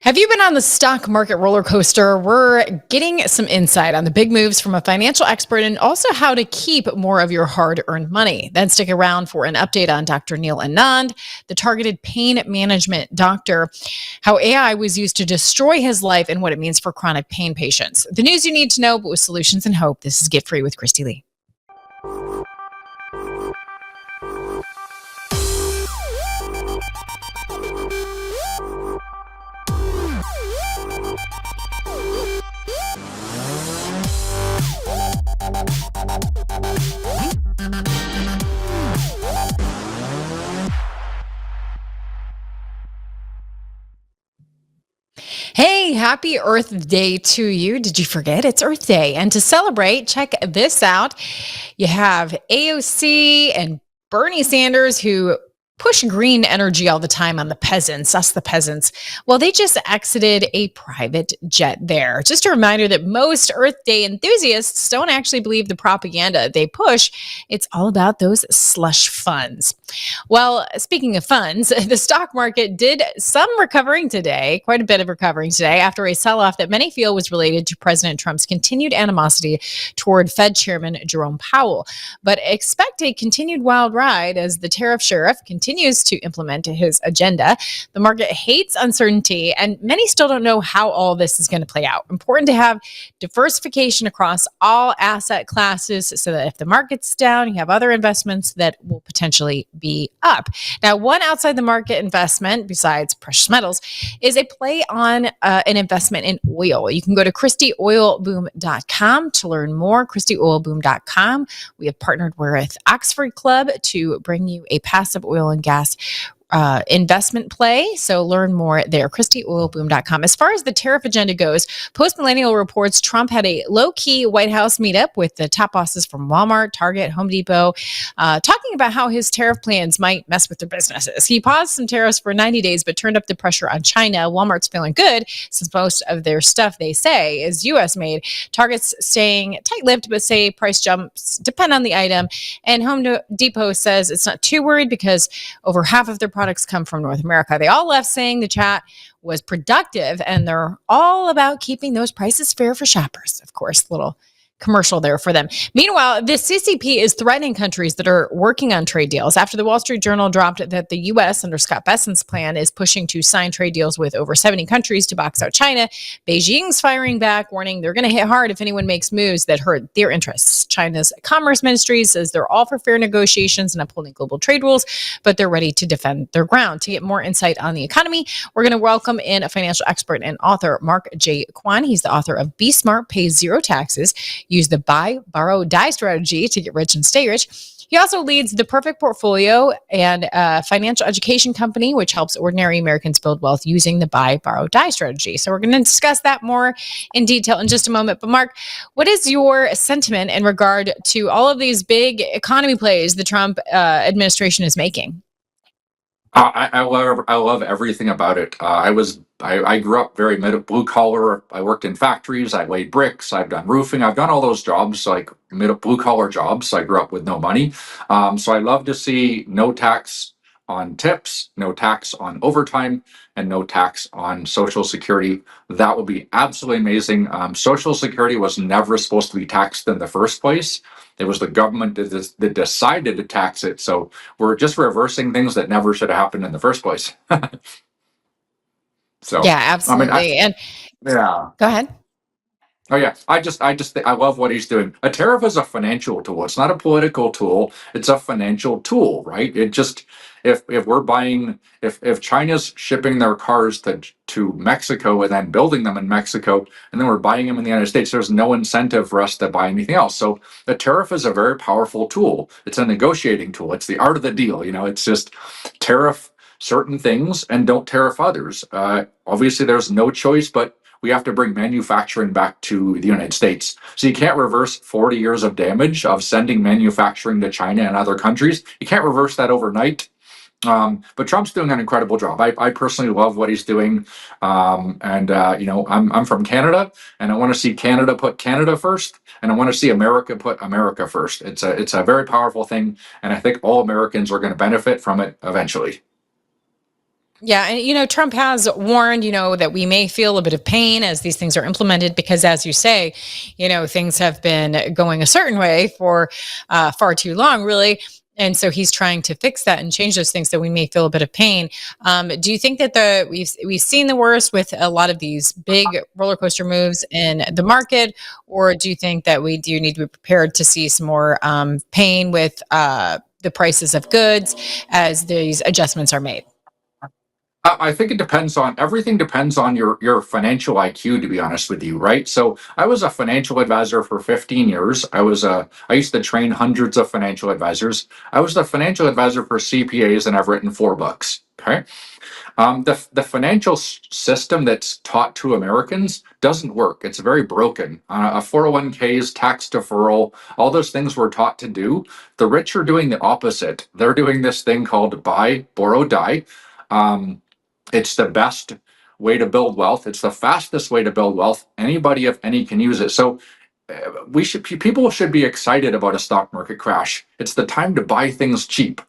Have you been on the stock market roller coaster? We're getting some insight on the big moves from a financial expert and also how to keep more of your hard earned money. Then stick around for an update on Dr. Neil Anand, the targeted pain management doctor, how AI was used to destroy his life and what it means for chronic pain patients. The news you need to know, but with solutions and hope. This is Get Free with Christy Lee. Hey, happy Earth Day to you. Did you forget? It's Earth Day. And to celebrate, check this out. You have AOC and Bernie Sanders who push green energy all the time on the peasants, us the peasants. Well, they just exited a private jet there. Just a reminder that most Earth Day enthusiasts don't actually believe the propaganda they push. It's all about those slush funds. Well, speaking of funds, the stock market did some recovering today, quite a bit of recovering today, after a sell off that many feel was related to President Trump's continued animosity toward Fed Chairman Jerome Powell. But expect a continued wild ride as the tariff sheriff continues to implement his agenda. The market hates uncertainty, and many still don't know how all this is going to play out. Important to have diversification across all asset classes so that if the market's down, you have other investments that will potentially be up. Now, one outside the market investment, besides precious metals, is a play on an investment in oil. You can go to ChristyOilBoom.com to learn more. ChristyOilBoom.com. We have partnered with Oxford Club to bring you a passive oil and gas investment play. So learn more there, ChristyOilBoom.com. As far as the tariff agenda goes, Post Millennial reports Trump had a low-key White House meetup with the top bosses from Walmart, Target, Home Depot, talking about how his tariff plans might mess with their businesses. He paused some tariffs for 90 days, but turned up the pressure on China. Walmart's feeling good since most of their stuff, they say, is U.S. made. Target's staying tight-lipped, but say price jumps depend on the item. And Home Depot says it's not too worried because over half of their products come from North America. They all left saying the chat was productive and they're all about keeping those prices fair for shoppers. Of course, little commercial there for them. Meanwhile, the CCP is threatening countries that are working on trade deals after the Wall Street Journal dropped that the U.S. under Scott Bessent's plan is pushing to sign trade deals with over 70 countries to box out China. Beijing's firing back, warning they're going to hit hard if anyone makes moves that hurt their interests. China's Commerce Ministry says they're all for fair negotiations and upholding global trade rules, but they're ready to defend their ground. To get more insight on the economy, we're going to welcome in a financial expert and author, Mark J. Kwan. He's the author of Be Smart, Pay Zero Taxes. Use the buy, borrow, die strategy to get rich and stay rich. He also leads the Perfect Portfolio and a financial education company, which helps ordinary Americans build wealth using the buy, borrow, die strategy. So we're going to discuss that more in detail in just a moment. But Mark, what is your sentiment in regard to all of these big economy plays the Trump administration is making? I love everything about it. I grew up very blue collar. I worked in factories. I laid bricks. I've done roofing. I've done all those jobs, like blue collar jobs. So I grew up with no money. So I love to see no tax on tips, no tax on overtime, and no tax on Social Security. That would be absolutely amazing. Social Security was never supposed to be taxed in the first place. It was the government that decided to tax it. So we're just reversing things that never should have happened in the first place. So, Yeah, I mean, absolutely. And yeah. go ahead. Oh yeah, I love what he's doing. A tariff is a financial tool. It's not a political tool. It's a financial tool, right? It just if we're buying if China's shipping their cars to Mexico and then building them in Mexico and then we're buying them in the United States, there's no incentive for us to buy anything else. So the tariff is a very powerful tool. It's a negotiating tool. It's the art of the deal. It's just tariff certain things and don't tariff others. Obviously, there's no choice, but we have to bring manufacturing back to the United States. So you can't reverse 40 years of damage of sending manufacturing to China and other countries. You can't reverse that overnight. But Trump's doing an incredible job. I personally love what he's doing. I'm from Canada, and I want to see Canada put Canada first, and I want to see America put America first. It's a very powerful thing, and I think all Americans are going to benefit from it eventually. Yeah, and Trump has warned, that we may feel a bit of pain as these things are implemented because, as you say, things have been going a certain way for far too long, really. And so he's trying to fix that and change those things, so we may feel a bit of pain. Do you think that we've seen the worst with a lot of these big roller coaster moves in the market, or do you think that we do need to be prepared to see some more pain with the prices of goods as these adjustments are made? I think it depends on everything depends on your financial IQ, to be honest with you, right? So I was a financial advisor for 15 years. I used to train hundreds of financial advisors. I was the financial advisor for CPAs, and I've written 4 books. Okay. The financial system that's taught to Americans doesn't work. It's very broken. A 401ks, tax deferral, all those things we're taught to do. The rich are doing the opposite. They're doing this thing called buy, borrow, die. Um, it's the best way to build wealth. It's the fastest way to build wealth. Anybody, if any, can use it. So people should be excited about a stock market crash. It's the time to buy things cheap.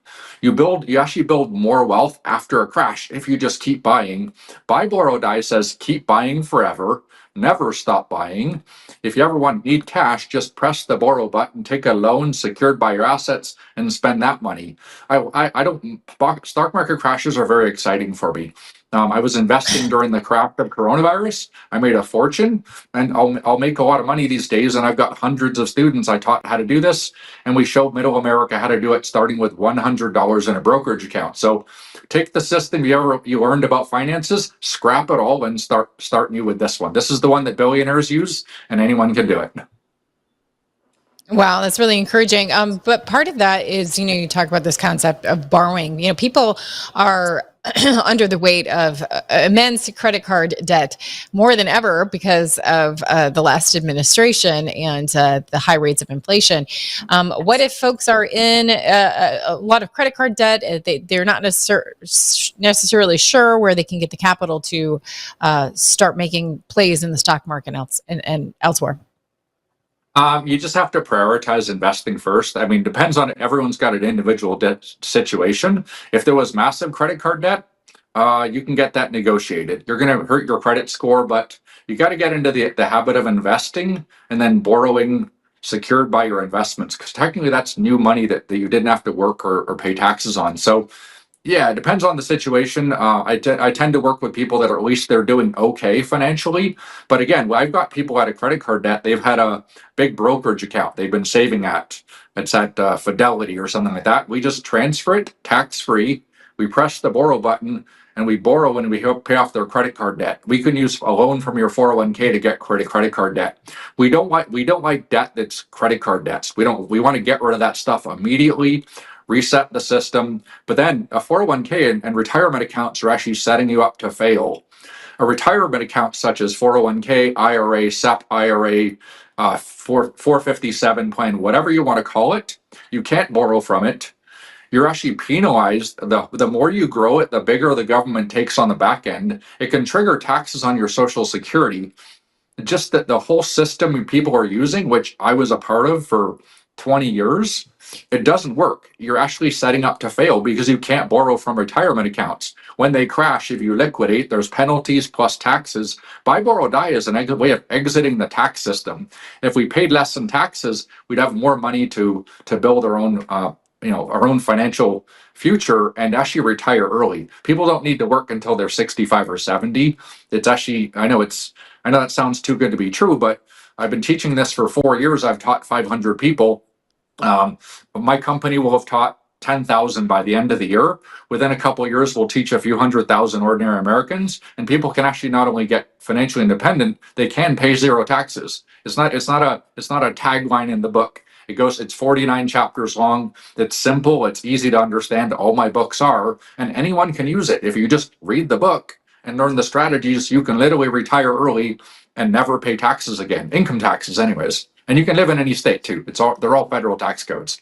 You actually build more wealth after a crash if you just keep buying. Buy Borrow Die says keep buying forever, never stop buying. If you ever need cash, just press the borrow button, take a loan secured by your assets, and spend that money. I don't stock market crashes are very exciting for me. I was investing during the crash of coronavirus. I made a fortune, and I'll make a lot of money these days. And I've got hundreds of students I taught how to do this, and we showed Middle America how to do it, starting with $100 in a brokerage account. So take the system you learned about finances, scrap it all, and start new with this one. This is the one that billionaires use, and anyone can do it. Wow, that's really encouraging. But part of that is, you talk about this concept of borrowing. People are under the weight of immense credit card debt more than ever because of the last administration and the high rates of inflation. What if folks are in a lot of credit card debt? They're not necessarily sure where they can get the capital to start making plays in the stock market and elsewhere. You just have to prioritize investing first. I mean, depends on everyone's got an individual debt situation. If there was massive credit card debt, you can get that negotiated. You're going to hurt your credit score, but you got to get into the habit of investing and then borrowing secured by your investments, because technically that's new money that you didn't have to work or pay taxes on. So yeah, it depends on the situation. I tend to work with people that are at least they're doing okay financially. But again, when I've got people out of credit card debt. They've had a big brokerage account they've been saving at. It's at Fidelity or something like that. We just transfer it tax free. We press the borrow button and we borrow and we help pay off their credit card debt. We can use a loan from your 401k to get credit card debt. We don't like debt that's credit card debts. We want to get rid of that stuff immediately, reset the system. But then a 401k and retirement accounts are actually setting you up to fail. A retirement account such as 401k, IRA, SEP IRA, 457 plan, whatever you want to call it, you can't borrow from it. You're actually penalized. The more you grow it, the bigger the government takes on the back end. It can trigger taxes on your Social Security. Just that the whole system people are using, which I was a part of for 20 years, it doesn't work. You're actually setting up to fail because you can't borrow from retirement accounts. When they crash, if you liquidate, there's penalties plus taxes. Buy, borrow, die is an way of exiting the tax system. If we paid less in taxes, we'd have more money to build our own financial future and actually retire early. People don't need to work until they're 65 or 70. It's actually, I know that sounds too good to be true, but I've been teaching this for 4 years. I've taught 500 people. My company will have taught 10,000 by the end of the year. Within a couple of years, we'll teach a few 100,000 ordinary Americans, and people can actually not only get financially independent, they can pay zero taxes. It's not a tagline in the book. It's 49 chapters long. It's simple. It's easy to understand. All my books are, and anyone can use it. If you just read the book and learn the strategies, you can literally retire early and never pay taxes again, income taxes anyways. And you can live in any state too. They're all federal tax codes.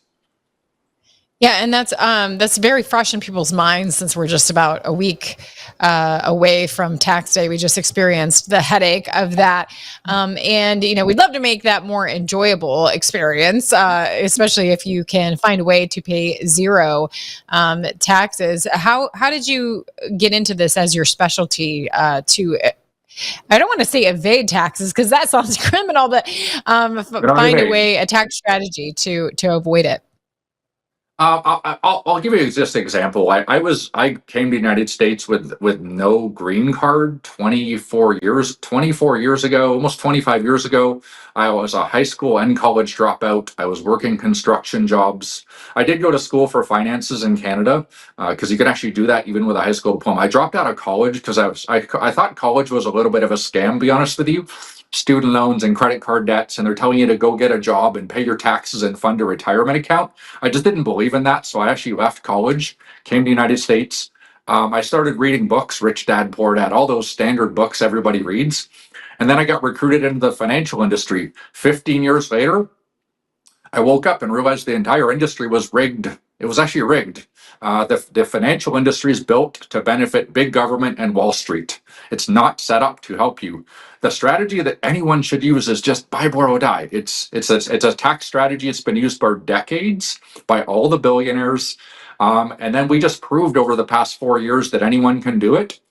Yeah, and that's very fresh in people's minds since we're just about a week away from tax day. We just experienced the headache of that, and we'd love to make that more enjoyable experience, especially if you can find a way to pay zero taxes. How did you get into this as your specialty to I don't want to say evade taxes because that sounds criminal, but You know, find a hey, way, a tax strategy to avoid it. I'll give you just an example. I came to the United States with no green card 24 years ago, almost 25 years ago. I was a high school and college dropout. I was working construction jobs. I did go to school for finances in Canada because you can actually do that even with a high school diploma. I dropped out of college because I thought college was a little bit of a scam, to be honest with you. Student loans and credit card debts, and they're telling you to go get a job and pay your taxes and fund a retirement account. I just didn't believe in that, so I actually left college, came to the United States. I started reading books, Rich Dad, Poor Dad, all those standard books everybody reads. And then I got recruited into the financial industry. 15 years later, I woke up and realized the entire industry was rigged. It was actually rigged. The financial industry is built to benefit big government and Wall Street. It's not set up to help you. The strategy that anyone should use is just buy, borrow, die. It's a tax strategy. It's been used for decades by all the billionaires. And then we just proved over the past 4 years that anyone can do it.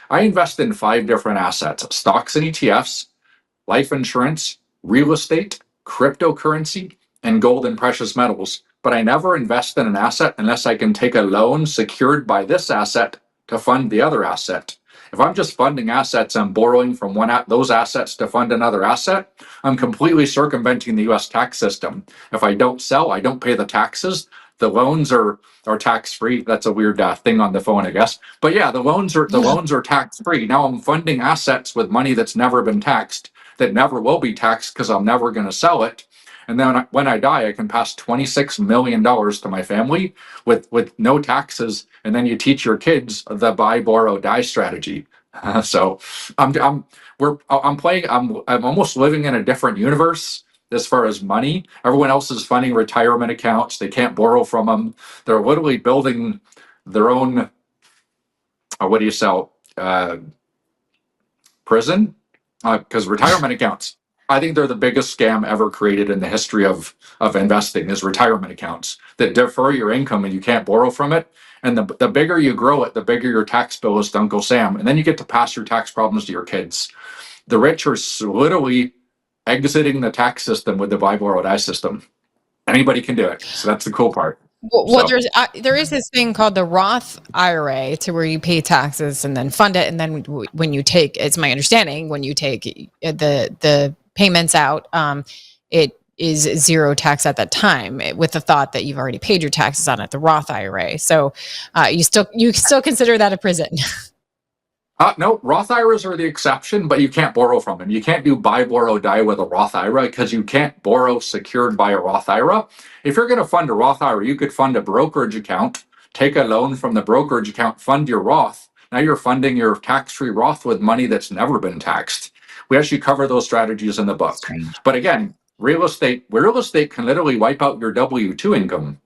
I invest in 5 different assets: stocks and ETFs, life insurance, real estate, cryptocurrency, and gold and precious metals. But I never invest in an asset unless I can take a loan secured by this asset to fund the other asset. If I'm just funding assets and borrowing from those assets to fund another asset, I'm completely circumventing the US tax system. If I don't sell, I don't pay the taxes. The loans are tax free. That's a weird thing on the phone, I guess. But yeah, the loans are tax free. Now I'm funding assets with money that's never been taxed, that never will be taxed because I'm never going to sell it. And then when I die, I can pass $26 million to my family with no taxes. And then you teach your kids the buy, borrow, die strategy. So I'm playing. I'm almost living in a different universe as far as money. Everyone else is funding retirement accounts. They can't borrow from them. They're literally building their own. What do you sell? Prison, because retirement accounts. I think they're the biggest scam ever created in the history of investing is retirement accounts that defer your income and you can't borrow from it. And the bigger you grow it, the bigger your tax bill is to Uncle Sam. And then you get to pass your tax problems to your kids. The rich are literally exiting the tax system with the buy, borrow, die system. Anybody can do it. So that's the cool part. Well, So there is this thing called the Roth IRA to where you pay taxes and then fund it, and then when you take, it's my understanding, when you take the payments out, it is zero tax at that time, with the thought that you've already paid your taxes on it. The Roth IRA, so you still consider that a prison. no, Roth IRAs are the exception, but you can't borrow from them. You can't do buy, borrow, die with a Roth IRA because you can't borrow secured by a Roth IRA. If you're going to fund a Roth IRA, you could fund a brokerage account, take a loan from the brokerage account, fund your Roth. Now you're funding your tax-free Roth with money that's never been taxed. We actually cover those strategies in the book. Strange. But again, real estate can literally wipe out your W-2 income.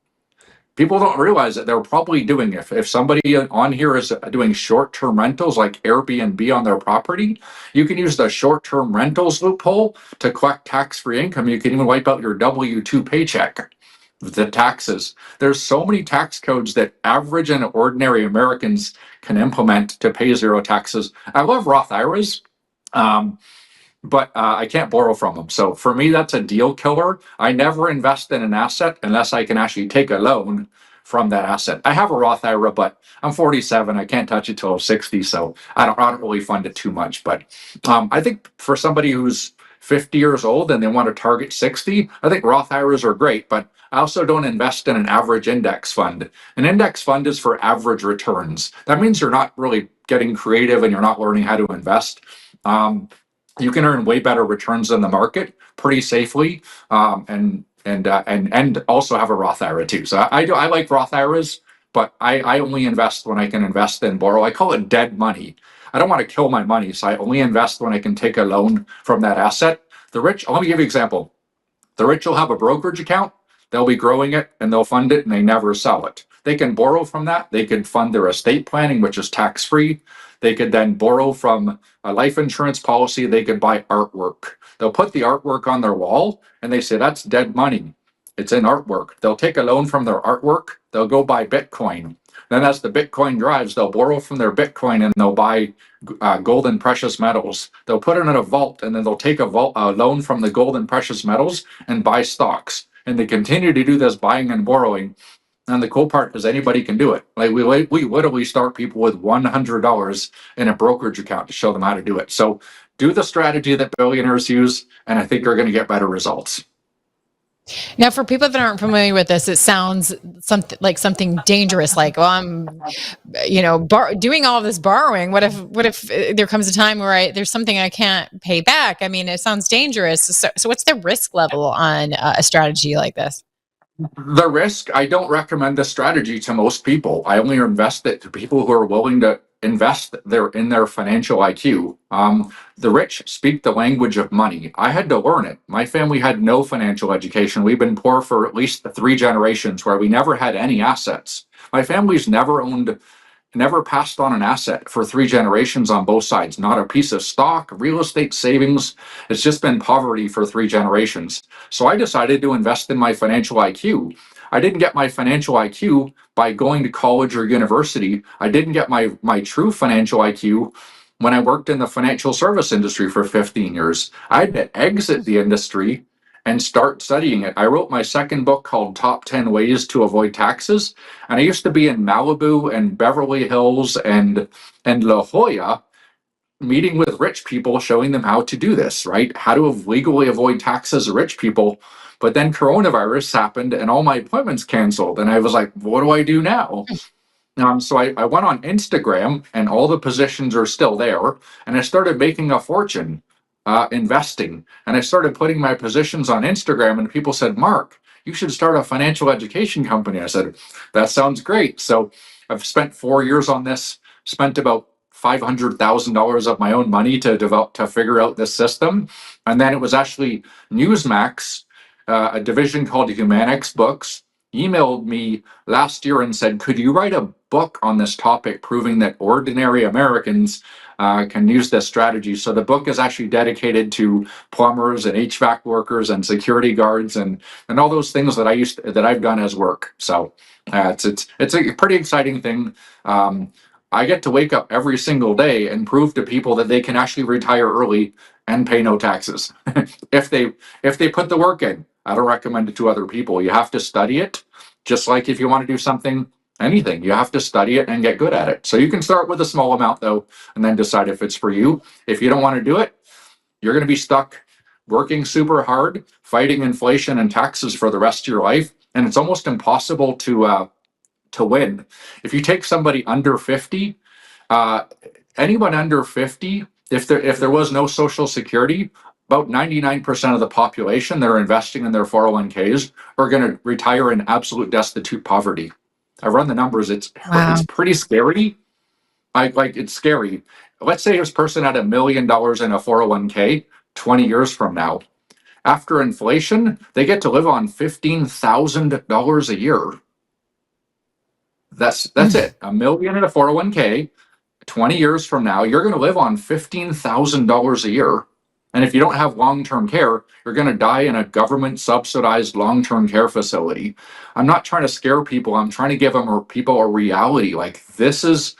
People don't realize that they're probably doing, if somebody on here is doing short-term rentals like Airbnb on their property, you can use the short-term rentals loophole to collect tax-free income. You can even wipe out your W-2 paycheck, the taxes. There's so many tax codes that average and ordinary Americans can implement to pay zero taxes. I love Roth IRAs. Um, but I can't borrow from them. So for me, that's a deal killer. I never invest in an asset unless I can actually take a loan from that asset. I have a Roth IRA, but I'm 47. I can't touch it till I'm 60, so I don't really fund it too much. But I think for somebody who's 50 years old and they want to target 60, I think Roth IRAs are great. But I also don't invest in an average index fund. An index fund is for average returns. That means you're not really getting creative and you're not learning how to invest. Um, you can earn way better returns than the market pretty safely, and also have a Roth IRA too. So I like Roth IRAs, but I only invest when I can invest and borrow. I call it dead money. I don't want to kill my money, so I only invest when I can take a loan from that asset. The rich, let me give you an example. The rich will have a brokerage account. They'll be growing it and they'll fund it and they never sell it. They can borrow from that. They could fund their estate planning, which is tax free. They could then borrow from a life insurance policy. They could buy artwork. They'll put the artwork on their wall and they say that's dead money. It's in artwork. They'll take a loan from their artwork. They'll go buy Bitcoin. Then, as the Bitcoin drives, they'll borrow from their Bitcoin and they'll buy gold and precious metals. They'll put it in a vault and then they'll take a loan from the gold and precious metals and buy stocks. And they continue to do this buying and borrowing. And the cool part is anybody can do it. Like we literally start people with $100 in a brokerage account to show them how to do it. So do the strategy that billionaires use, and I think you're going to get better results. Now, for people that aren't familiar with this, it sounds something dangerous. Like, well, I'm, doing all of this borrowing. What if there comes a time where there's something I can't pay back? I mean, it sounds dangerous. So what's the risk level on a strategy like this? The risk, I don't recommend this strategy to most people. I only invest it to people who are willing to invest in their financial IQ. The rich speak the language of money. I had to learn it. My family had no financial education. We've been poor for at least 3 generations where we never had any assets. My family's never passed on an asset for 3 generations on both sides, not a piece of stock, real estate, savings. It's just been poverty for 3 generations. So I decided to invest in my financial IQ. I didn't get my financial IQ by going to college or university. I didn't get my true financial IQ when I worked in the financial service industry for 15 years. I had to exit the industry and start studying it. I wrote my second book called Top 10 Ways to Avoid Taxes. And I used to be in Malibu and Beverly Hills and La Jolla meeting with rich people, showing them how to do this, right? How to legally avoid taxes of rich people. But then coronavirus happened and all my appointments canceled. And I was like, what do I do now? So I went on Instagram and all the positions are still there. And I started making a fortune investing. And I started putting my positions on Instagram and people said, Mark, you should start a financial education company. I said, that sounds great. So I've spent 4 years on this, spent about $500,000 of my own money to figure out this system. And then it was actually Newsmax, a division called Humanix Books, emailed me last year and said, could you write a book on this topic proving that ordinary Americans can use this strategy? So the book is actually dedicated to plumbers and HVAC workers and security guards and all those things that I've done as work. So it's a pretty exciting thing. I get to wake up every single day and prove to people that they can actually retire early and pay no taxes if they put the work in. I don't recommend it to other people. You have to study it, just like if you want to do anything, you have to study it and get good at it. So you can start with a small amount though, and then decide if it's for you. If you don't want to do it, you're going to be stuck working super hard, fighting inflation and taxes for the rest of your life, and it's almost impossible to win. If you take somebody under 50, anyone under 50, if there was no Social Security, about 99% of the population that are investing in their 401ks are going to retire in absolute destitute poverty. I run the numbers. It's pretty scary. It's scary. Let's say this person had $1 million in a 401k 20 years from now. After inflation, they get to live on $15,000 a year. That's it. $1 million in a 401k. 20 years from now, you're going to live on $15,000 a year. And if you don't have long-term care, you're going to die in a government subsidized long-term care facility. I'm not trying to scare people. I'm trying to give people a reality. Like, this is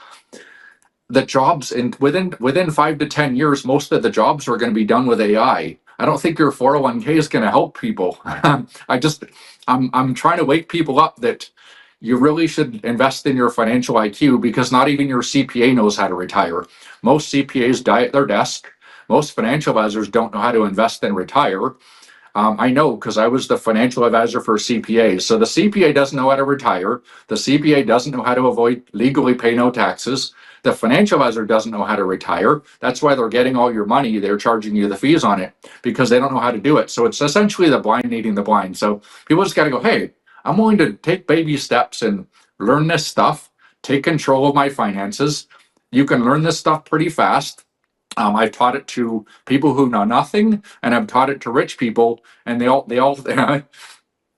the jobs within 5 to 10 years, most of the jobs are going to be done with AI. I don't think your 401k is going to help people. I'm trying to wake people up that you really should invest in your financial IQ, because not even your CPA knows how to retire. Most CPAs die at their desk. Most financial advisors don't know how to invest and retire. I know, because I was the financial advisor for CPA. So the CPA doesn't know how to retire. The CPA doesn't know how to legally pay no taxes. The financial advisor doesn't know how to retire. That's why they're getting all your money. They're charging you the fees on it because they don't know how to do it. So it's essentially the blind leading the blind. So people just got to go, hey, I'm willing to take baby steps and learn this stuff, take control of my finances. You can learn this stuff pretty fast. I've taught it to people who know nothing, and I've taught it to rich people, and they all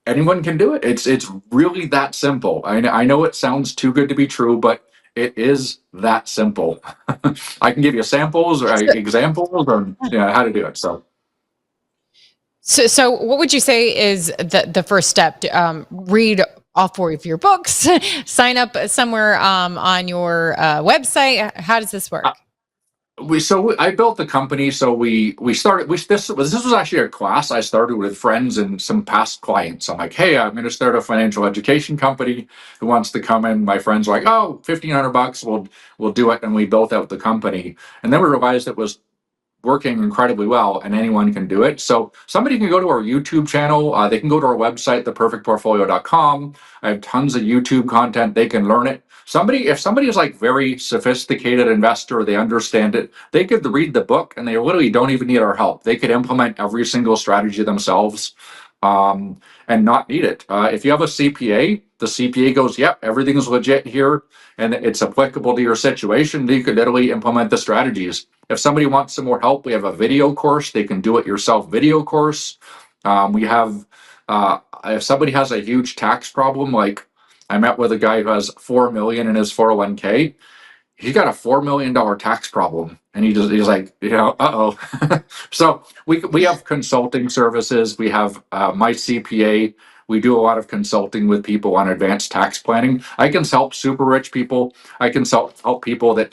anyone can do it. It's really that simple. I know it sounds too good to be true, but it is that simple. I can give you samples or examples or how to do it. So So what would you say is the first step? Read all four of your books, sign up somewhere on your website. How does this work? I built the company. So we started. This was actually a class I started with friends and some past clients. I'm like, hey, I'm going to start a financial education company. Who wants to come in? My friends were like, oh, $1,500. We'll do it, and we built out the company. And then we realized it was working incredibly well and anyone can do it. So somebody can go to our YouTube channel. They can go to our website, theperfectportfolio.com. I have tons of YouTube content. They can learn it. If somebody is like very sophisticated investor, they understand it, they could read the book and they literally don't even need our help. They could implement every single strategy themselves and not need it. If you have a CPA, the CPA goes, yep, everything's legit here and it's applicable to your situation. You could literally implement the strategies. If somebody wants some more help, we have a video course. They can do it yourself video course. We have, if somebody has a huge tax problem, like I met with a guy who has 4 million in his 401k. He got a $4 million tax problem, and he's like, uh-oh. So we have consulting services. We have my CPA. We do a lot of consulting with people on advanced tax planning. I can help super rich people. I can help people that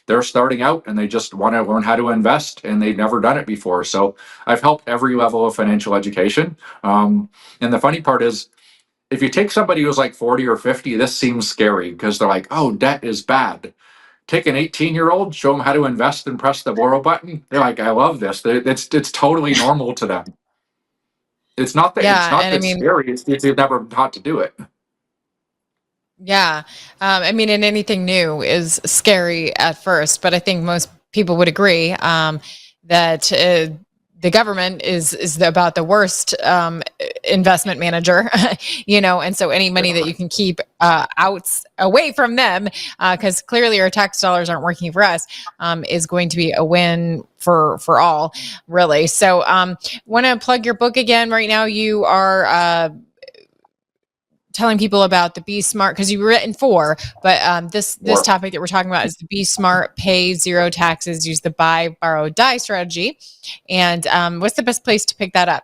they're starting out and they just want to learn how to invest and they've never done it before. So I've helped every level of financial education. And the funny part is, if you take somebody who's like 40 or 50, this seems scary because they're like, oh, debt is bad. Take an 18-year-old, show them how to invest and press the borrow button. They're like, I love this. It's totally normal to them. It's Yeah, not and I that mean, scary. It's they've never taught to do it. yeah, I mean, and anything new is scary at first, but I think most people would agree that the government is about the worst investment manager, and so any money that you can keep out away from them, because clearly our tax dollars aren't working for us, is going to be a win for all, really. So, want to plug your book again? Right now, you are. Telling people about the Be Smart, because you've written four, but this topic that we're talking about is the Be Smart, Pay Zero Taxes, Use the Buy, Borrow, Die strategy. And what's the best place to pick that up?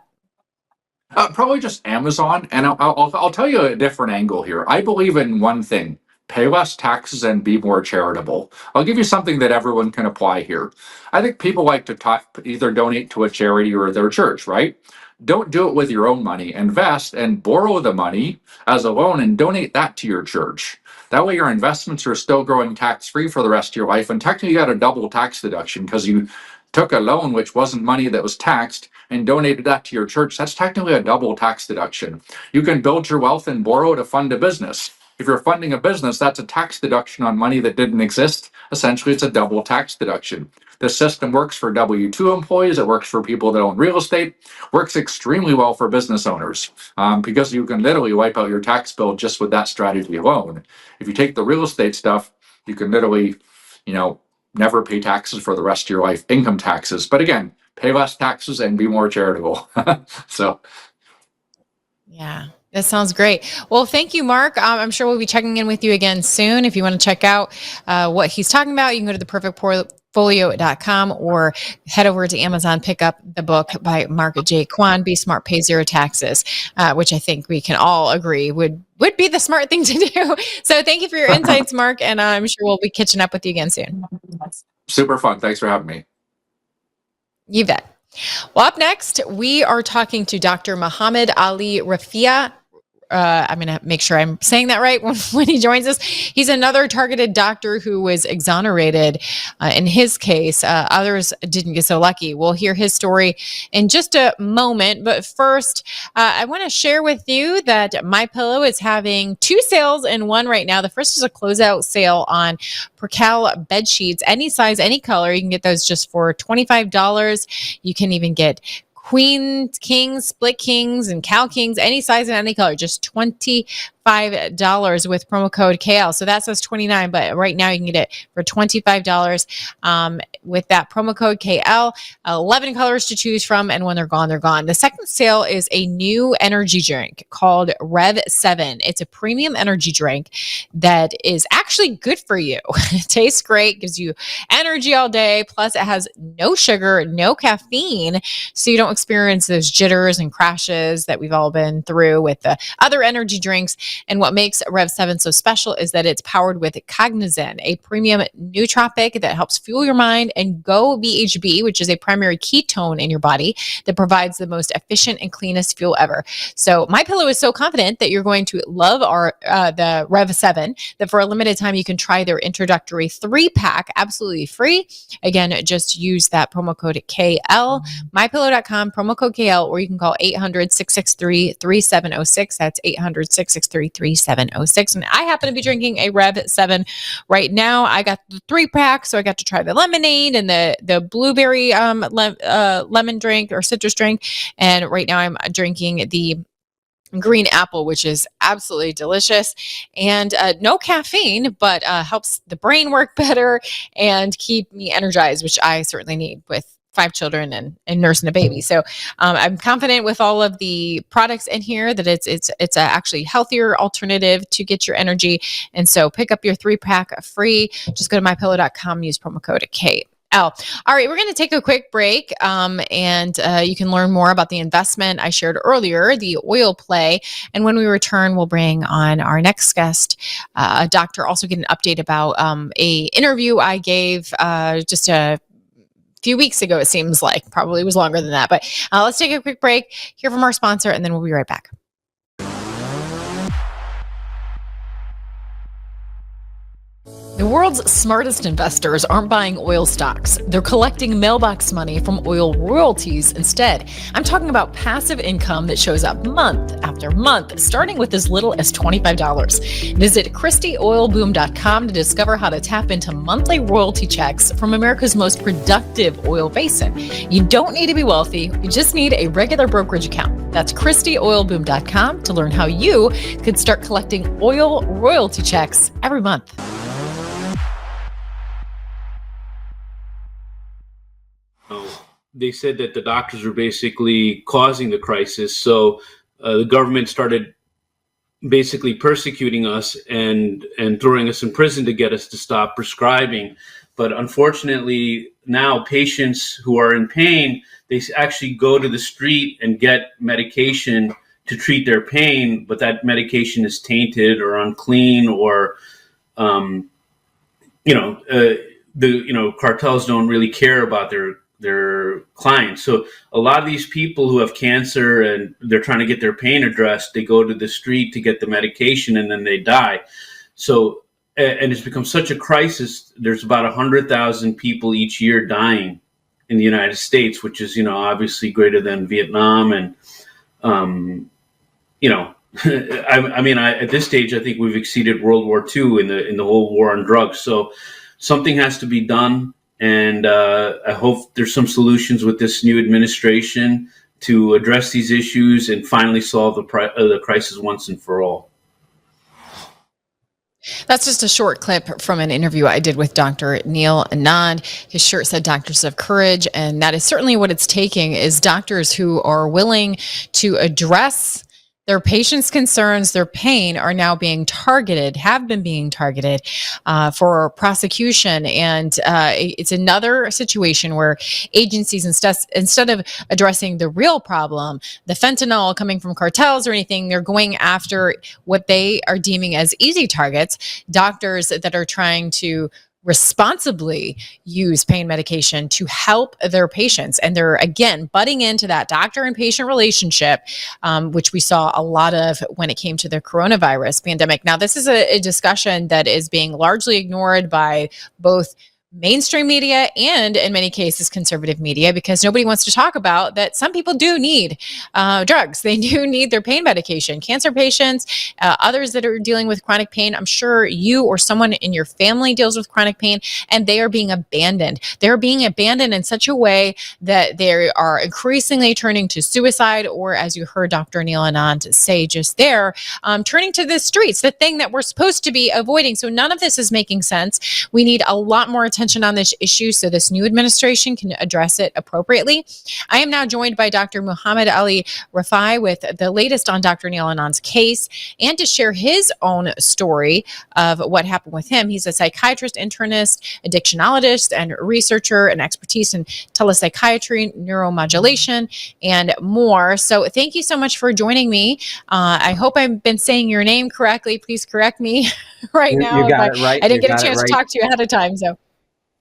Probably just Amazon. And I'll tell you a different angle here. I believe in one thing: pay less taxes and be more charitable. I'll give you something that everyone can apply here. I think people like to either donate to a charity or their church, right? Don't do it with your own money. Invest and borrow the money as a loan and donate that to your church. That way, your investments are still growing tax free for the rest of your life. And technically, you got a double tax deduction because you took a loan, which wasn't money that was taxed, and donated that to your church. That's technically a double tax deduction. You can build your wealth and borrow to fund a business. If you're funding a business, that's a tax deduction on money that didn't exist. Essentially, it's a double tax deduction. The system works for W-2 employees. It works for people that own real estate. Works extremely well for business owners because you can literally wipe out your tax bill just with that strategy alone. If you take the real estate stuff, you can literally, you know, never pay taxes for the rest of your life, income taxes. But again, pay less taxes and be more charitable. So, Yeah, that sounds great. Well, thank you, Mark. I'm sure we'll be checking in with you again soon. If you want to check out what he's talking about, you can go to theperfectportfolio.com or head over to Amazon, pick up the book by Mark J. Kwan, Be Smart, Pay Zero Taxes, which I think we can all agree would be the smart thing to do. So thank you for your insights, Mark, and I'm sure we'll be catching up with you again soon. super fun. Thanks for having me. You bet. Well, up next, we are talking to Dr. Muhammad Ali Rafia. I'm going to make sure I'm saying that right when he joins us. He's another targeted doctor who was exonerated in his case. Others didn't get so lucky. We'll hear his story in just a moment. But first, I want to share with you that MyPillow is having two sales in one right now. The first is a closeout sale on Percale bed sheets, any size, any color. You can get those just for $25. You can even get queen kings, split kings, and cow kings, any size and any color, just $25 with promo code KL. So that says 29, but right now you can get it for $25 with that promo code KL. 11 colors to choose from, and when they're gone, they're gone. The second sale is a new energy drink called Rev 7. It's a premium energy drink that is actually good for you. It tastes great, gives you energy all day, plus it has no sugar, no caffeine, so you don't experience those jitters and crashes that we've all been through with the other energy drinks. And what makes Rev 7 so special is that it's powered with Cognizin, a premium nootropic that helps fuel your mind, and Go BHB, which is a primary ketone in your body that provides the most efficient and cleanest fuel ever. So MyPillow is so confident that you're going to love the Rev 7 that for a limited time you can try their introductory 3-pack absolutely free. Again, just use that promo code KL, mypillow.com, promo code KL, or you can call 800-663-3706. That's 800-663-3706. And I happen to be drinking a Rev 7 right now. I got the 3-pack, so I got to try the lemonade and the blueberry lemon drink or citrus drink. And right now I'm drinking the green apple, which is absolutely delicious, and no caffeine, but helps the brain work better and keep me energized, which I certainly need with 5 children and nursing a baby. So I'm confident with all of the products in here that it's a actually healthier alternative to get your energy. And so pick up your 3-pack free. Just go to mypillow.com, use promo code KL. All right, we're going to take a quick break, and you can learn more about the investment I shared earlier, the oil play. And when we return, we'll bring on our next guest, a doctor, also get an update about a interview I gave just a few weeks ago, it seems like. Probably was longer than that. But let's take a quick break, hear from our sponsor, and then we'll be right back. The world's smartest investors aren't buying oil stocks. They're collecting mailbox money from oil royalties instead. I'm talking about passive income that shows up month after month, starting with as little as $25. Visit ChristieOilBoom.com to discover how to tap into monthly royalty checks from America's most productive oil basin. You don't need to be wealthy. You just need a regular brokerage account. That's ChristieOilBoom.com to learn how you could start collecting oil royalty checks every month. They said that the doctors were basically causing the crisis. So the government started basically persecuting us and throwing us in prison to get us to stop prescribing. But unfortunately, now patients who are in pain, they actually go to the street and get medication to treat their pain, but that medication is tainted or unclean, or the cartels don't really care about their clients. So a lot of these people who have cancer and they're trying to get their pain addressed, they go to the street to get the medication and then they die. So, and it's become such a crisis. There's about 100,000 people each year dying in the United States, which is, obviously greater than Vietnam. And, at this stage, I think we've exceeded World War II in the whole war on drugs. So something has to be done. And I hope there's some solutions with this new administration to address these issues and finally solve the crisis once and for all. That's just a short clip from an interview I did with Dr. Neil Anand. His shirt said Doctors of Courage, and that is certainly what it's taking, is doctors who are willing to address their patients' concerns. Their pain are now being targeted, have been being targeted for prosecution. And it's another situation where agencies, instead of addressing the real problem, the fentanyl coming from cartels or anything, they're going after what they are deeming as easy targets, doctors that are trying to responsibly use pain medication to help their patients. And they're, again, butting into that doctor and patient relationship, which we saw a lot of when it came to the coronavirus pandemic. Now, this is a discussion that is being largely ignored by both mainstream media and in many cases conservative media, because nobody wants to talk about that some people do need drugs. They do need their pain medication. Cancer patients, others that are dealing with chronic pain. I'm sure you or someone in your family deals with chronic pain, and they are being abandoned. They're being abandoned in such a way that they are increasingly turning to suicide, or as you heard Dr. Neil Anand say just there, turning to the streets, the thing that we're supposed to be avoiding. So none of this is making sense. We need a lot more attention on this issue so this new administration can address it appropriately. I am now joined by Dr. Muhammad Ali Rafai with the latest on Dr. Neil Anand's case and to share his own story of what happened with him. He's a psychiatrist, internist, addictionologist, and researcher and expertise in telepsychiatry, neuromodulation, and more. So thank you so much for joining me. I hope I've been saying your name correctly. Please correct me now. You got it right. I didn't get a chance to talk to you ahead of time. So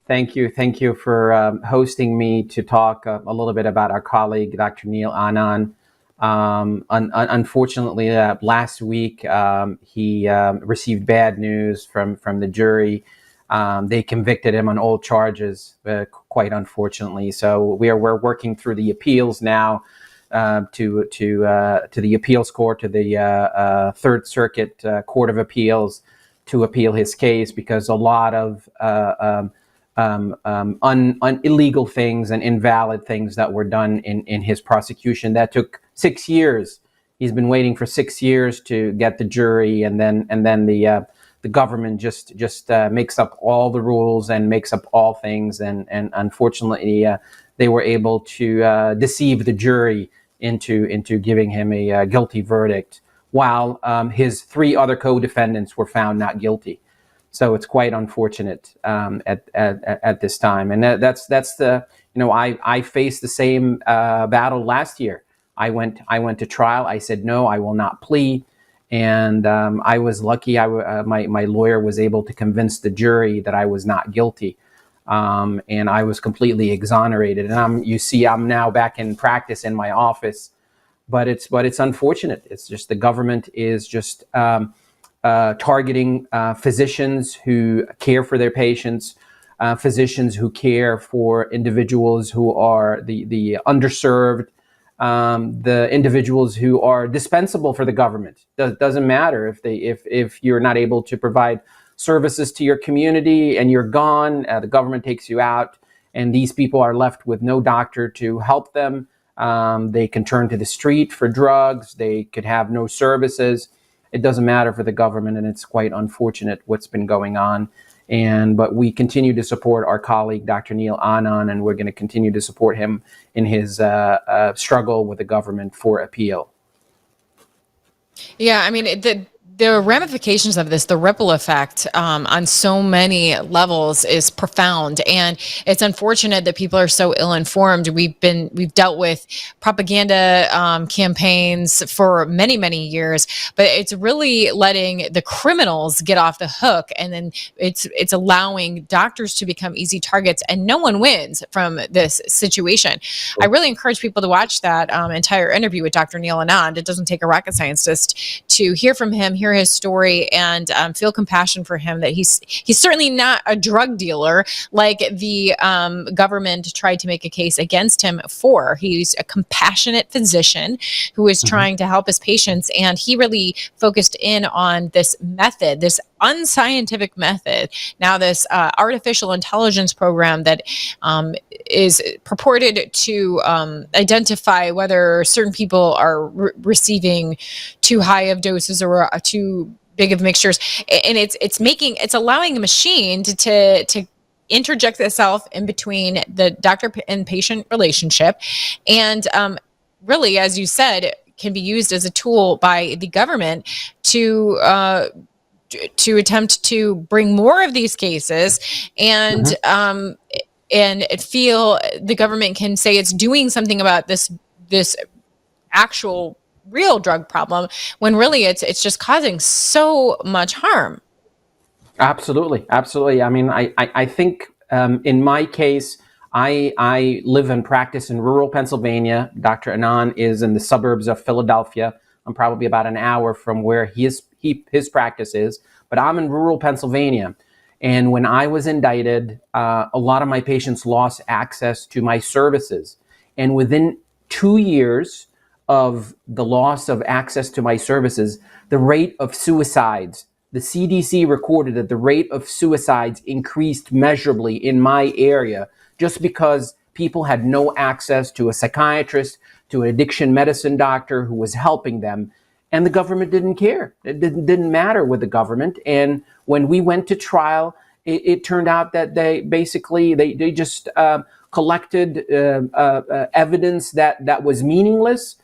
thank you. Thank you for hosting me to talk a little bit about our colleague, Dr. Neil Anand. Unfortunately, last week, he received bad news from the jury. They convicted him on all charges, quite unfortunately. So we're working through the appeals now to the appeals court, to the Third Circuit Court of Appeals, to appeal his case, because a lot of illegal things and invalid things that were done in his prosecution that took 6 years. He's been waiting for 6 years to get the jury, and then the government just makes up all the rules and makes up all things, and unfortunately they were able to deceive the jury into giving him a guilty verdict, while his 3 other co-defendants were found not guilty. So it's quite unfortunate at this time, and that's the I faced the same battle last year. I went to trial. I said no, I will not plead, and I was lucky. My lawyer was able to convince the jury that I was not guilty, and I was completely exonerated. And I'm now back in practice in my office, but it's unfortunate. It's just the government is just targeting physicians who care for their patients, physicians who care for individuals who are the underserved, the individuals who are dispensable for the government. Doesn't matter if you're not able to provide services to your community and you're gone, the government takes you out, and these people are left with no doctor to help them. They can turn to the street for drugs. They could have no services. It doesn't matter for the government, and it's quite unfortunate what's been going on. But we continue to support our colleague, Dr. Neil Anand, and we're going to continue to support him in his struggle with the government for appeal. Yeah, I mean, the ramifications of this, the ripple effect on so many levels is profound, and it's unfortunate that people are so ill-informed. We've dealt with propaganda campaigns for many years, but it's really letting the criminals get off the hook, and then it's allowing doctors to become easy targets, and no one wins from this situation. I really encourage people to watch that entire interview with Dr. Neil Anand. It doesn't take a rocket scientist to hear from him, hear his story, and feel compassion for him, that he's certainly not a drug dealer like the government tried to make a case against him for. He's a compassionate physician who is trying to help his patients, and he really focused in on this method, this unscientific method. Now this artificial intelligence program that is purported to identify whether certain people are receiving too high of doses or too big of mixtures, and it's allowing a machine to interject itself in between the doctor and patient relationship, and really, as you said, can be used as a tool by the government to attempt to bring more of these cases, and feel the government can say it's doing something about this actual real drug problem, when really it's just causing so much harm. Absolutely. I mean, I think in my case, I live and practice in rural Pennsylvania. Dr. Anand is in the suburbs of Philadelphia. I'm probably about an hour from where his practice is, but I'm in rural Pennsylvania. And when I was indicted, a lot of my patients lost access to my services. And within 2 years of the loss of access to my services, the rate of suicides, the CDC recorded that the rate of suicides increased measurably in my area just because people had no access to a psychiatrist, to an addiction medicine doctor who was helping them. And the government didn't care. It didn't matter with the government. And when we went to trial, it turned out that they basically they just collected evidence that was meaningless.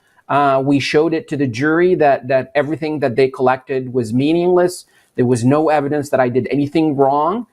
We showed it to the jury that everything that they collected was meaningless. There was no evidence that I did anything wrong.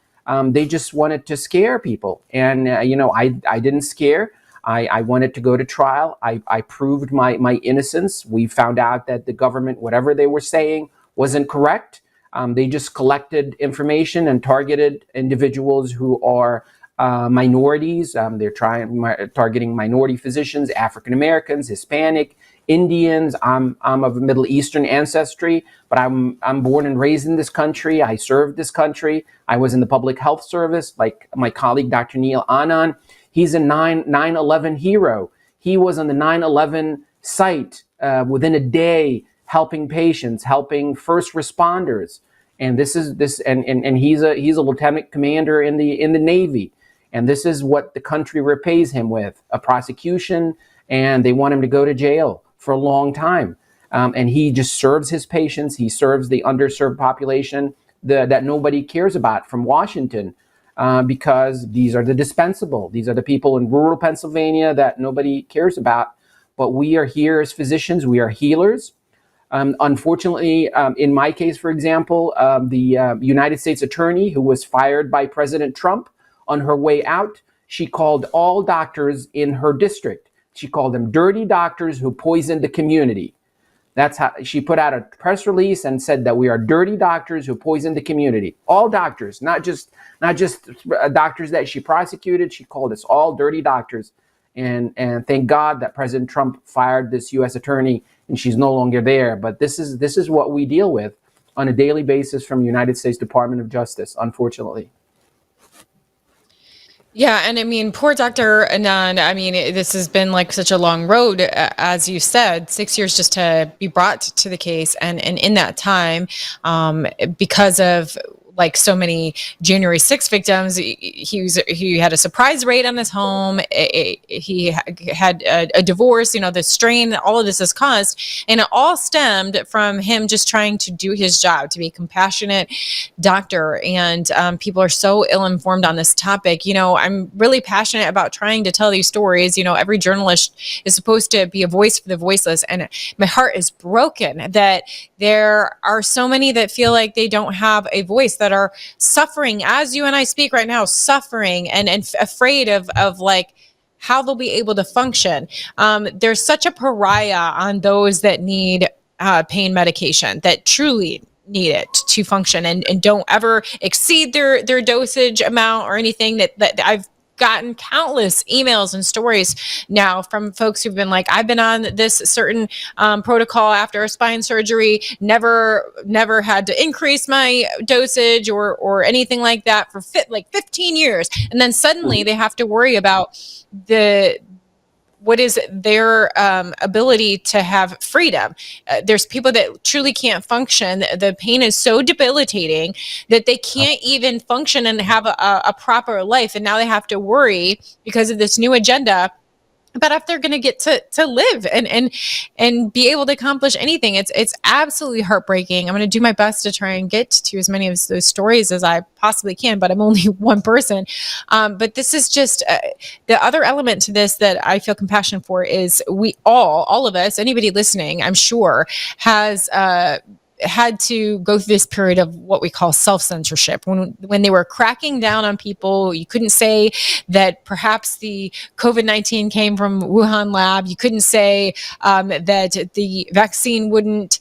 They just wanted to scare people, and I didn't scare. I wanted to go to trial. I proved my innocence. We found out that the government, whatever they were saying, wasn't correct. They just collected information and targeted individuals who are minorities. They're targeting minority physicians, African Americans, Hispanic, Indians. I'm of Middle Eastern ancestry, but I'm born and raised in this country. I served this country. I was in the public health service, like my colleague, Dr. Neil Anand. He's a 9/11 hero. He was on the 9/11 site within a day, helping patients, helping first responders. And he's a lieutenant commander in the Navy. And this is what the country repays him with: a prosecution, and they want him to go to jail for a long time. And he just serves his patients. He serves the underserved population that nobody cares about from Washington. Because these are the dispensable. These are the people in rural Pennsylvania that nobody cares about. But we are here as physicians. We are healers. Unfortunately, in my case, for example, the United States attorney who was fired by President Trump, on her way out, she called all doctors in her district. She called them dirty doctors who poisoned the community. That's how she put out a press release and said that we are dirty doctors who poisoned the community. All doctors, not just doctors that she prosecuted. She called us all dirty doctors. And thank God that President Trump fired this U.S. attorney and she's no longer there. But this is what we deal with on a daily basis from the United States Department of Justice, unfortunately. Yeah, and I mean, poor Dr. Anand. I mean, this has been like such a long road, as you said, 6 years just to be brought to the case, and in that time, because of like so many January 6th victims, he had a surprise raid on his home. He had a divorce. The strain that all of this has caused, and it all stemmed from him just trying to do his job, to be a compassionate doctor. And people are so ill-informed on this topic. I'm really passionate about trying to tell these stories. Every journalist is supposed to be a voice for the voiceless, and my heart is broken that there are so many that feel like they don't have a voice, that are suffering as you and I speak right now, suffering and afraid of like how they'll be able to function. There's such a pariah on those that need pain medication, that truly need it to function, and don't ever exceed their dosage amount or anything. That I've gotten countless emails and stories now from folks who've been like, I've been on this certain protocol after a spine surgery, never had to increase my dosage or anything like that for 15 years. And then suddenly they have to worry about what is their ability to have freedom. There's people that truly can't function. The pain is so debilitating that they can't even function and have a proper life. And now they have to worry because of this new agenda about if they're going to get to live and be able to accomplish anything. It's absolutely heartbreaking. I'm going to do my best to try and get to as many of those stories as I possibly can, but I'm only one person. But this is just the other element to this that I feel compassion for is we all of us, anybody listening, I'm sure, has had to go through this period of what we call self-censorship. When they were cracking down on people, you couldn't say that perhaps the COVID-19 came from Wuhan lab. You couldn't say that the vaccine wouldn't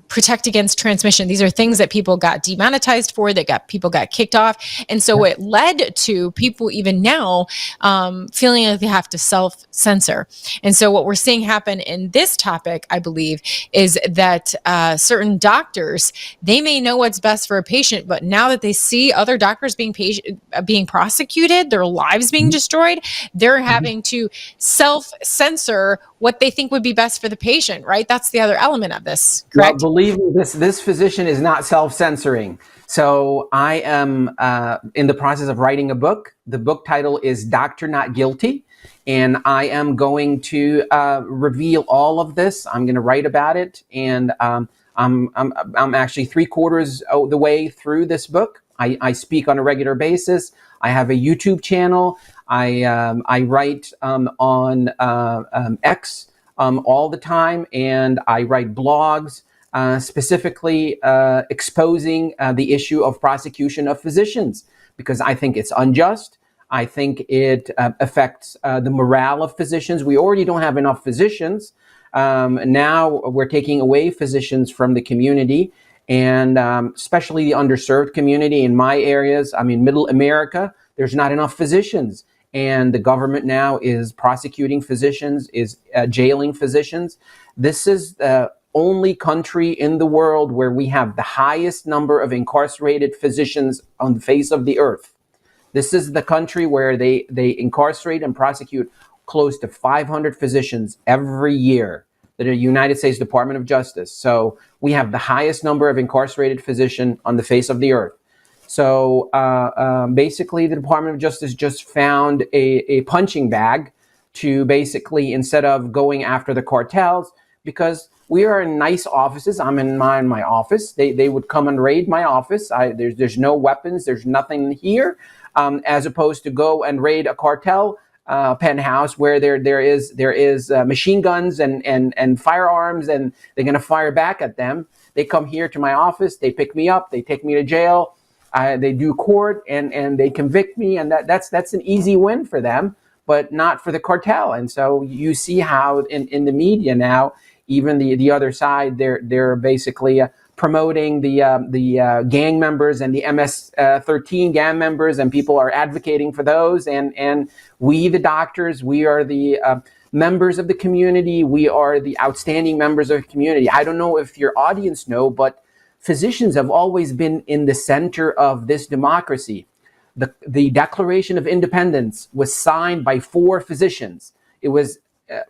protect against transmission. These are things that people got demonetized for, people got kicked off. And so it led to people even now feeling like they have to self-censor. And so what we're seeing happen in this topic, I believe, is that certain doctors, they may know what's best for a patient, but now that they see other doctors being prosecuted, their lives being destroyed, they're having to self-censor what they think would be best for the patient, right? That's the other element of this, correct? Well, believe me, this physician is not self-censoring. So I am in the process of writing a book. The book title is Doctor Not Guilty. And I am going to reveal all of this. I'm going to write about it. And I'm actually 3/4 of the way through this book. I speak on a regular basis. I have a YouTube channel. I write on X all the time, and I write blogs specifically exposing the issue of prosecution of physicians, because I think it's unjust. I think it affects the morale of physicians. We already don't have enough physicians. Now we're taking away physicians from the community, and especially the underserved community in my areas. I mean, Middle America, there's not enough physicians. And the government now is prosecuting physicians, is jailing physicians. This is the only country in the world where we have the highest number of incarcerated physicians on the face of the earth. This is the country where they incarcerate and prosecute close to 500 physicians every year, the United States Department of Justice. So we have the highest number of incarcerated physicians on the face of the earth. So basically, the Department of Justice just found a punching bag to basically, instead of going after the cartels, because we are in nice offices. I'm in my office. They would come and raid my office. There's no weapons. There's nothing here, as opposed to go and raid a cartel penthouse where there is machine guns and firearms, and they're going to fire back at them. They come here to my office. They pick me up. They take me to jail. They do court and they convict me, and that's an easy win for them, but not for the cartel. And so you see how in the media now, even the other side, they're basically promoting the gang members and the MS-13 gang members, and people are advocating for those. And we, the doctors, we are the members of the community. We are the outstanding members of the community. I don't know if your audience know, but physicians have always been in the center of this democracy. The Declaration of Independence was signed by 4 physicians. It was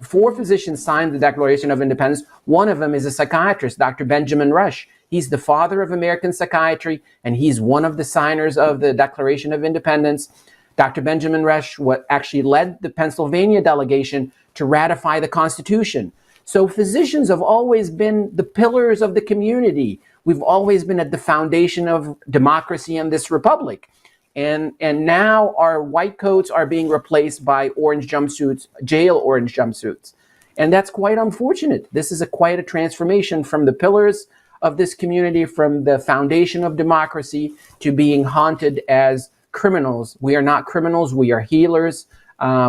4 physicians signed the Declaration of Independence. One of them is a psychiatrist, Dr. Benjamin Rush. He's the father of American psychiatry, and he's one of the signers of the Declaration of Independence. Dr. Benjamin Rush actually led the Pennsylvania delegation to ratify the Constitution. So physicians have always been the pillars of the community. We've always been at the foundation of democracy in this republic. And now our white coats are being replaced by orange jumpsuits, jail orange jumpsuits. And that's quite unfortunate. This is quite a transformation from the pillars of this community, from the foundation of democracy, to being haunted as criminals. We are not criminals. We are healers.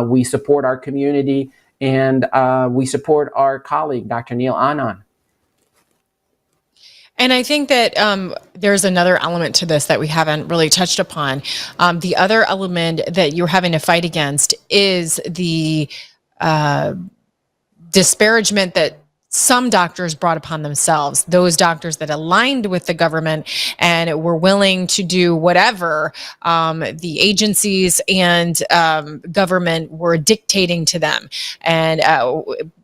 We support our community, and we support our colleague, Dr. Neil Anand. And I think that there's another element to this that we haven't really touched upon. The other element that you're having to fight against is the disparagement that some doctors brought upon themselves, those doctors that aligned with the government and were willing to do whatever the agencies and government were dictating to them, and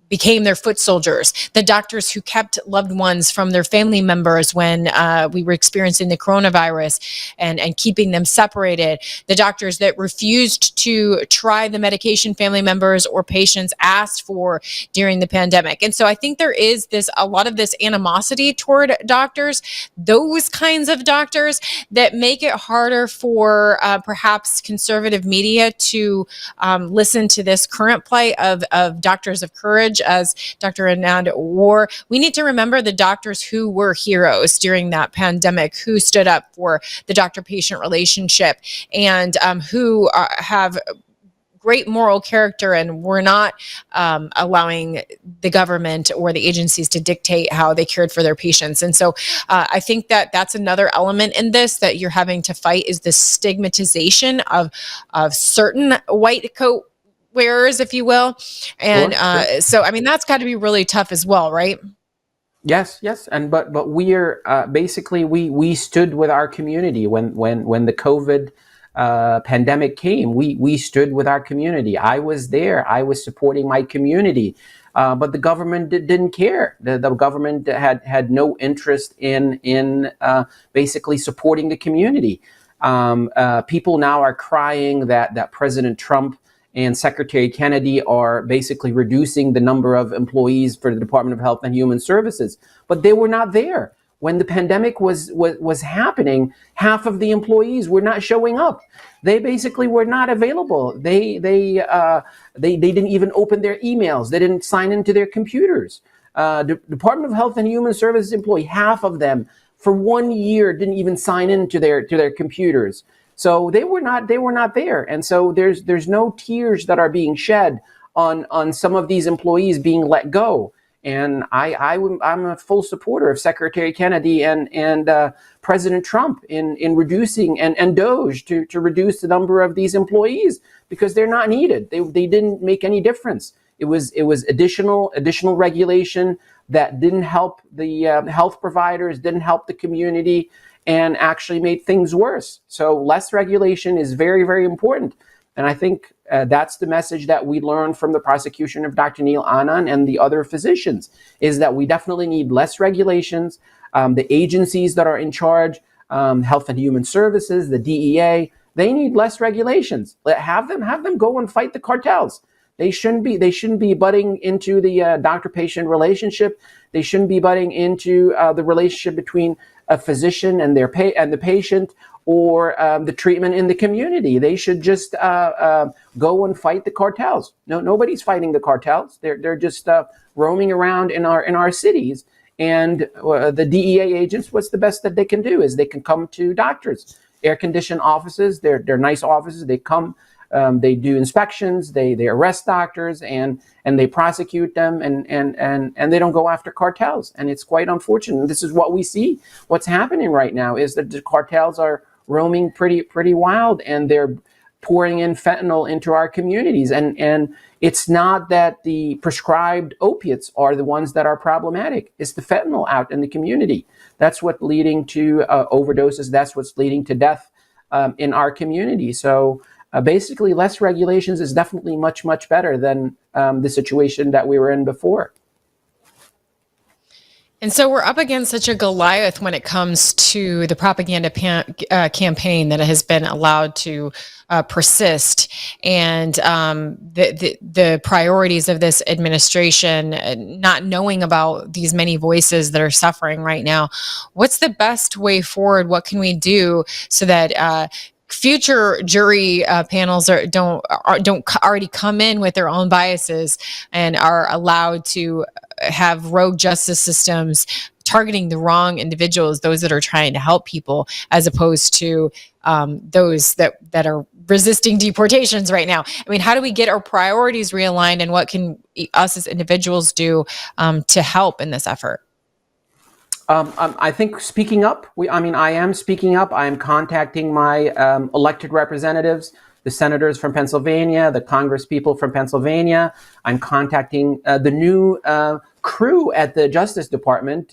became their foot soldiers. The doctors who kept loved ones from their family members when we were experiencing the coronavirus and keeping them separated. The doctors that refused to try the medication family members or patients asked for during the pandemic. And so I think there is a lot of this animosity toward doctors, those kinds of doctors that make it harder for perhaps conservative media to listen to this current plight of doctors of courage, as Dr. Anand wore. We need to remember the doctors who were heroes during that pandemic, who stood up for the doctor-patient relationship, and who have great moral character, and we're not allowing the government or the agencies to dictate how they cared for their patients. And so I think that that's another element in this that you're having to fight, is the stigmatization of certain white coat wearers, if you will. And Sure. so, I mean, that's got to be really tough as well, right? Yes, and but we're basically we stood with our community when the COVID pandemic came. We stood with our community. I was there. I was supporting my community, but the government didn't care. The government had no interest in basically supporting the community. People now are crying that President Trump and Secretary Kennedy are basically reducing the number of employees for the Department of Health and Human Services, but they were not there when the pandemic was happening. Half of the employees were not showing up. They basically were not available. They didn't even open their emails. They didn't sign into their computers. The Department of Health and Human Services employee, half of them for 1 year didn't even sign into their computers. So they were not there, and so there's no tears that are being shed on some of these employees being let go. And I'm a full supporter of Secretary Kennedy and President Trump in reducing and DOGE to reduce the number of these employees, because they're not needed. They didn't make any difference. It was additional regulation that didn't help the health providers, didn't help the community, and actually made things worse. So less regulation is very, very important. And I think that's the message that we learned from the prosecution of Dr. Neil Anand and the other physicians, is that we definitely need less regulations. The agencies that are in charge, Health and Human Services, the DEA, they need less regulations. Have them go and fight the cartels. They shouldn't be butting into the doctor-patient relationship. They shouldn't be butting into the relationship between a physician and the patient, or the treatment in the community. They should just go and fight the cartels. No, nobody's fighting the cartels. They're just roaming around in our cities. And the DEA agents, what's the best that they can do is they can come to doctors, air-conditioned offices. They're nice offices. They come. They do inspections, they arrest doctors, and they prosecute them, and they don't go after cartels. And it's quite unfortunate. This is what we see. What's happening right now is that the cartels are roaming pretty wild, and they're pouring in fentanyl into our communities. And it's not that the prescribed opiates are the ones that are problematic. It's the fentanyl out in the community. That's what's leading to overdoses. That's what's leading to death in our community. So basically, less regulations is definitely much, much better than the situation that we were in before. And so we're up against such a Goliath when it comes to the propaganda campaign that has been allowed to persist, and the priorities of this administration, not knowing about these many voices that are suffering right now. What's the best way forward? What can we do so that future jury panels don't already come in with their own biases and are allowed to have rogue justice systems targeting the wrong individuals, those that are trying to help people, as opposed to those that are resisting deportations right now? I mean, how do we get our priorities realigned, and what can us as individuals do to help in this effort? I think speaking up. I am speaking up. I am contacting my elected representatives, the senators from Pennsylvania, the Congress people from Pennsylvania. I'm contacting the new crew at the Justice Department,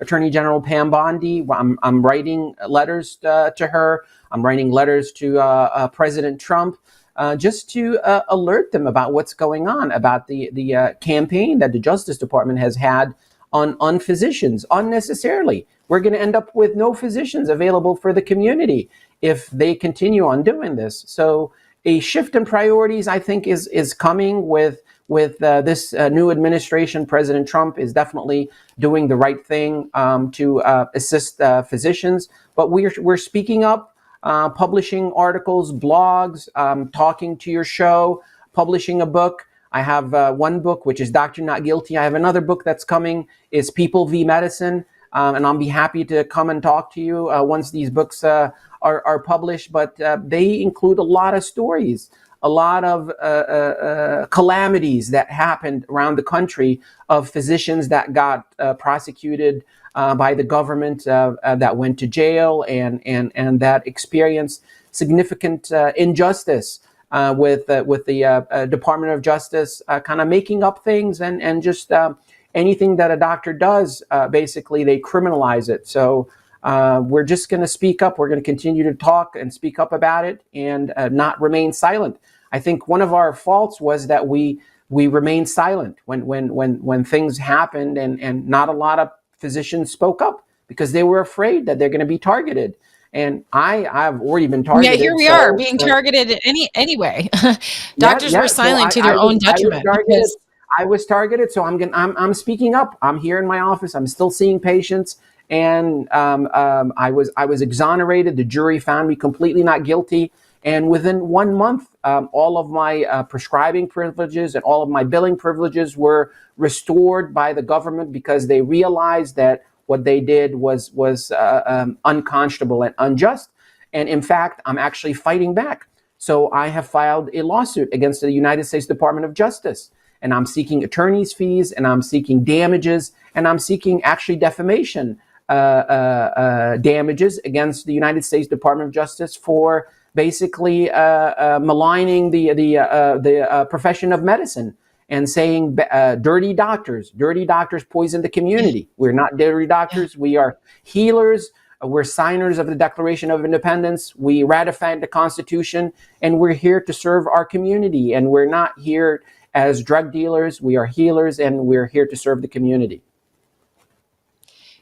Attorney General Pam Bondi. I'm writing letters to her. I'm writing letters to President Trump, just to alert them about what's going on, about the campaign that the Justice Department has had on physicians unnecessarily. We're going to end up with no physicians available for the community if they continue on doing this. So a shift in priorities, I think, is coming with this new administration. President Trump is definitely doing the right thing to assist physicians. But we're speaking up, publishing articles, blogs, talking to your show, publishing a book. I have one book, which is Doctor Not Guilty. I have another book that's coming, is People v. Medicine. And I'll be happy to come and talk to you once these books are published. But they include a lot of stories a lot of calamities that happened around the country of physicians that got prosecuted by the government, that went to jail, and that experienced significant injustice with the Department of Justice kind of making up things, and just anything that a doctor does, basically they criminalize it. So we're just going to speak up. We're going to continue to talk and speak up about it, and not remain silent. I think one of our faults was that we remained silent when things happened, and not a lot of physicians spoke up because they were afraid that they're going to be targeted. And I've already been targeted. Yeah, here we are being targeted anyway. Doctors were silent to their own detriment. I was targeted, so I'm speaking up. I'm here in my office. I'm still seeing patients, and I was exonerated. The jury found me completely not guilty, and within 1 month, all of my prescribing privileges and all of my billing privileges were restored by the government, because they realized that what they did was unconscionable and unjust. And in fact, I'm actually fighting back. So I have filed a lawsuit against the United States Department of Justice, and I'm seeking attorney's fees, and I'm seeking damages, and I'm seeking actually defamation damages against the United States Department of Justice for basically maligning the profession of medicine, and saying dirty doctors poison the community. We're not dirty doctors. We are healers. We're signers of the Declaration of Independence. We ratified the Constitution, and we're here to serve our community. And we're not here as drug dealers. We are healers, and we're here to serve the community.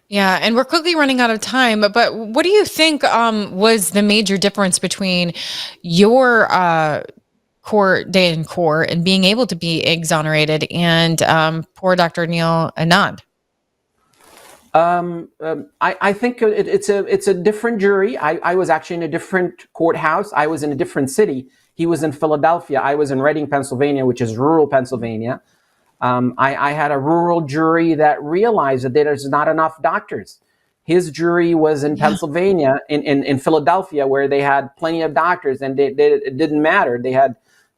Yeah, and we're quickly running out of time, but what do you think was the major difference between your court day in court and being able to be exonerated, and poor Dr. Neil Anand? I think it's a different jury. I was actually in a different courthouse. I was in a different city. He was in Philadelphia. I was in Reading, Pennsylvania, which is rural Pennsylvania. I had a rural jury that realized that there's not enough doctors. His jury was in Pennsylvania, in Philadelphia, where they had plenty of doctors, and it didn't matter.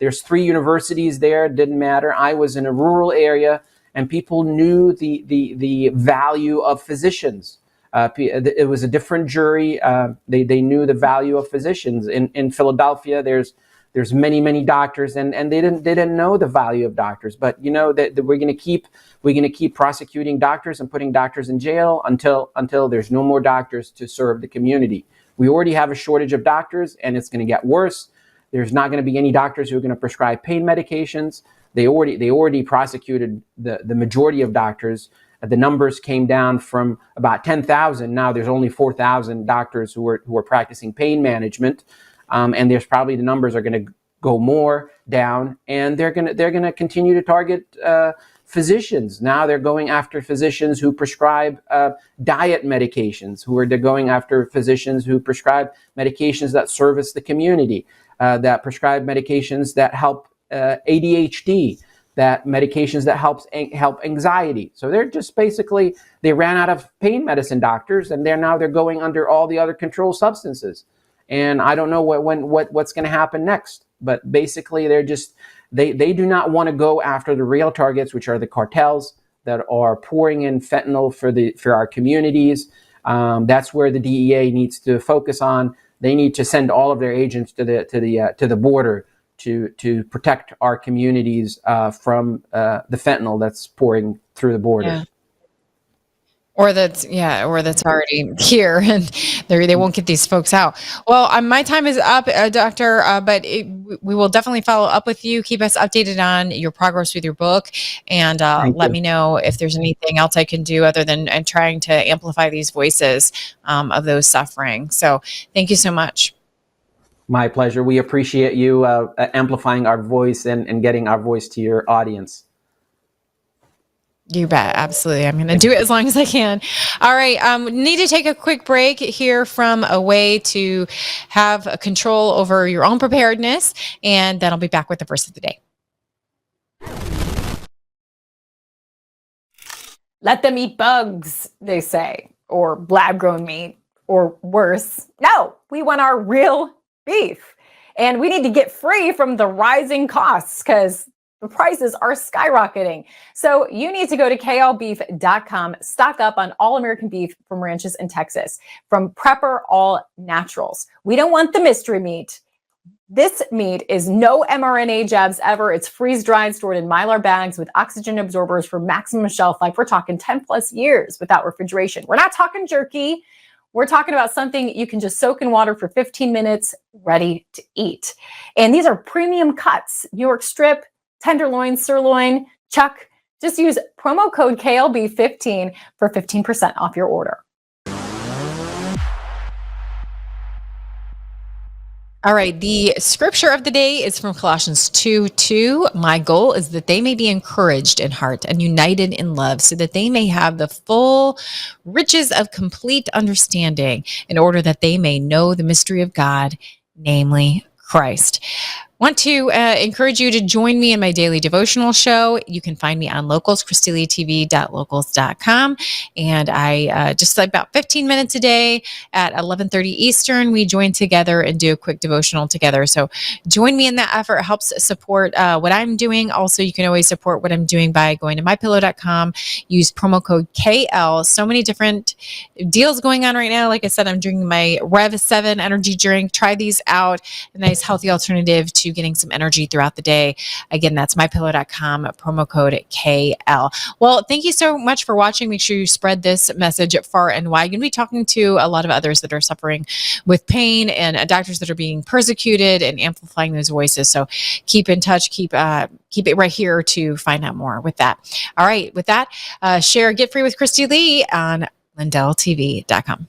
There's 3 universities there. It didn't matter. I was in a rural area, and people knew the value of physicians. It was a different jury. They knew the value of physicians. In Philadelphia, there's many doctors, and they didn't know the value of doctors. But that we're going to keep prosecuting doctors and putting doctors in jail until there's no more doctors to serve the community. We already have a shortage of doctors, and it's going to get worse. There's not going to be any doctors who are going to prescribe pain medications. They already prosecuted the majority of doctors. The numbers came down from about 10,000. Now there's only 4,000 doctors who are practicing pain management. And there's probably the numbers are going to go more down, and they're going to continue to target physicians. Now they're going after physicians who prescribe diet medications, they're going after physicians who prescribe medications that service the community, that prescribe medications that help ADHD, that medications that help anxiety. So they're just basically, they ran out of pain medicine doctors, and they're going under all the other controlled substances. And I don't know what's going to happen next. But basically, they do not want to go after the real targets, which are the cartels that are pouring in fentanyl for our communities. That's where the DEA needs to focus on. They need to send all of their agents to the border to protect our communities from the fentanyl that's pouring through the border. Yeah. Or that's already here, and they won't get these folks out. Well, my time is up, Doctor, but we will definitely follow up with you. Keep us updated on your progress with your book, and let me know if there's anything else I can do other than trying to amplify these voices of those suffering. So thank you so much. My pleasure. We appreciate you amplifying our voice and getting our voice to your audience. You bet. Absolutely. I'm going to do it as long as I can. All right. Need to take a quick break here from a way to have a control over your own preparedness. And then I'll be back with the verse of the day. Let them eat bugs, they say, or lab grown meat, or worse. No, we want our real beef. And we need to get free from the rising costs because the prices are skyrocketing. So you need to go to klbeef.com, stock up on all American beef from ranches in Texas, from Prepper All Naturals. We don't want the mystery meat. This meat is no mRNA jabs ever. It's freeze-dried, stored in Mylar bags with oxygen absorbers for maximum shelf life. We're talking 10 plus years without refrigeration. We're not talking jerky. We're talking about something you can just soak in water for 15 minutes, ready to eat. And these are premium cuts: New York strip, tenderloin, sirloin, chuck. Just use promo code KLB15 for 15% off your order. All right, the scripture of the day is from Colossians 2:2. My goal is that they may be encouraged in heart and united in love, so that they may have the full riches of complete understanding, in order that they may know the mystery of God, namely Christ. Want to encourage you to join me in my daily devotional show. You can find me on locals, christiliatv.locals.com. And I just like about 15 minutes a day at 11:30 Eastern, we join together and do a quick devotional together. So join me in that effort. It helps support what I'm doing. Also, you can always support what I'm doing by going to mypillow.com. Use promo code KL. So many different deals going on right now. Like I said, I'm drinking my Rev 7 energy drink. Try these out. A nice healthy alternative to getting some energy throughout the day. Again, that's mypillow.com, promo code KL. Well, thank you so much for watching. Make sure you spread this message far and wide. You're going to be talking to a lot of others that are suffering with pain, and doctors that are being persecuted, and amplifying those voices. So keep in touch, keep it right here to find out more with that. All right, with that, share Get Free with Christy Lee on LindellTV.com.